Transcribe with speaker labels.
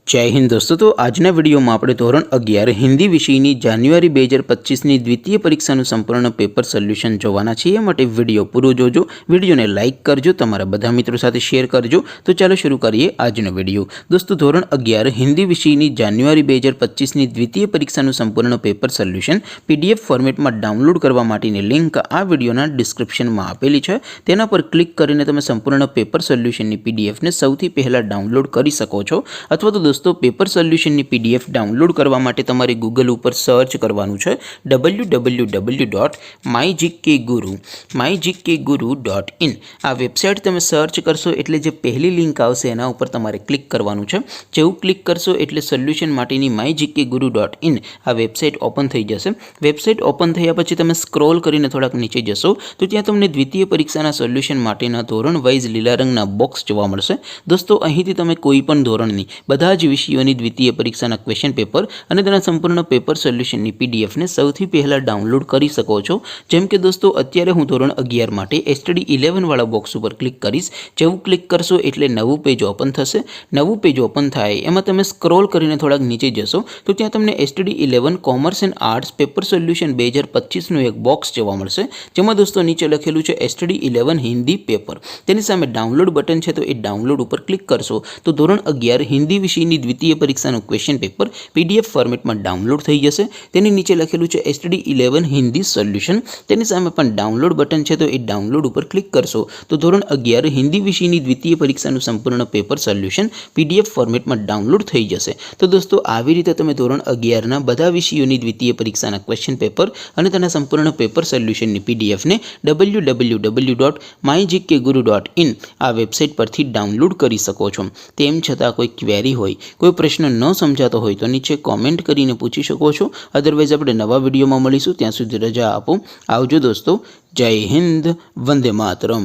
Speaker 1: जय हिंद दोस्तों। तो आजना विडियो में આપણે ધોરણ 11 હિન્દી વિષયની જાન્યુઆરી 2025ની દ્વિતીય પરીક્ષાનું સંપૂર્ણ પેપર સોલ્યુશન જોવાના છીએ। માટે વિડિયો પૂરો જોજો, વિડિયોને લાઈક કરજો, તમારા બધા મિત્રો સાથે શેર કરજો। તો ચાલો શરૂ કરીએ આજનો વિડિયો। દોસ્તો ધોરણ 11 હિન્દી વિષયની જાન્યુઆરી 2025ની દ્વિતીય પરીક્ષાનું સંપૂર્ણ પેપર સોલ્યુશન પીડીએફ ફોર્મેટમાં ડાઉનલોડ કરવા માટેની લિંક આ વિડિયોના ડિસ્ક્રિપ્શનમાં આપેલી છે। તેના પર ક્લિક કરીને તમે સંપૂર્ણ પેપર સોલ્યુશનની પીડીએફને સૌથી પહેલા ડાઉનલોડ કરી શકો છો। અથવા તો दोस्तों पेपर सोल्यूशन की पीडीएफ डाउनलॉड करवा माटे तमारे गूगल पर सर्च करवानुं छे www.mygkguru.in। आ वेबसाइट तमे सर्च करशो एटले जे पहली लिंक आवशे एना उपर तमारे क्लिक करवानुं छे। जेवुं क्लिक करशो एटले सोल्यूशन माटेनी mygkguru.in आ वेबसाइट ओपन थई जशे। वेबसाइट ओपन थया पछी तमे स्क्रॉल करीने थोड़ाक नीचे जशो तो त्यां तमने द्वितीय परीक्षाना सोल्यूशन माटेना धोरण वाइज लीला रंगना बॉक्स जोवा मळशे। दोस्तों અહીંથી તમે કોઈ પણ ધોરણની બધા જ વિષયોની દ્વિતીય પરીક્ષાના ક્વેશ્ચન પેપર અને તેના સંપૂર્ણ પેપર સોલ્યુશનની પીડીએફને સૌથી પહેલા ડાઉનલોડ કરી શકો છો। જેમ કે દોસ્તો અત્યારે હું ધોરણ 11 માટે એસટીડી 11 વાળા બોક્સ ઉપર ક્લિક કરીશ। જેવું ક્લિક કરશો એટલે નવું પેજ ઓપન થશે। નવું પેજ ઓપન થાય એમાં તમે સ્ક્રોલ કરીને થોડાક નીચે જશો તો ત્યાં તમને STD 11 commerce and arts paper solution 2025 નું એક બોક્સ જોવા મળશે। જેમાં દોસ્તો નીચે લખેલું છે એસટીડી 11 હિન્દી પેપર। તેની સામે ડાઉનલોડ બટન છે તો એ ડાઉનલોડ ઉપર ક્લિક કરશો तो ધોરણ 11 हिंदी विषयની द्वितीय परीक्षाનું क्वेश्चन पेपर पीडीएफ फॉर्मेटમાં ડાઉનલોડ થઈ જશે। તેની નીચે લખેલું છે એસટીડી 11 હિન્દી સોલ્યુશન। તેની સામે પણ ડાઉનલોડ બટન છે તો એ ડાઉનલોડ ઉપર ક્લિક કરશો તો ધોરણ 11 હિન્દી વિષયની દ્વિતીય પરીક્ષાનું સંપૂર્ણ પેપર સોલ્યુશન પીડીએફ ફોર્મેટમાં ડાઉનલોડ થઈ જશે। તો દોસ્તો આવી રીતે તમે ધોરણ 11 ના બધા વિષયોની દ્વિતીય પરીક્ષાના ક્વેશ્ચન પેપર અને તેના સંપૂર્ણ પેપર સોલ્યુશનની પીડીએફને www.mygkguru.in આ વેબસાઇટ પરથી ડાઉનલોડ કરી શકો છો। તેમ છતાં કોઈ ક્વેરી હોય, कोई प्रश्न न समझाता हो तो नीचे कॉमेंट करीने पूछी शको छो। अदरवाइज આપણે નવા વિડીયોમાં મળીશું। ત્યાં સુધી રજા આપો। આવજો દોસ્તો। જય હિન્દ, વંદે માતરમ।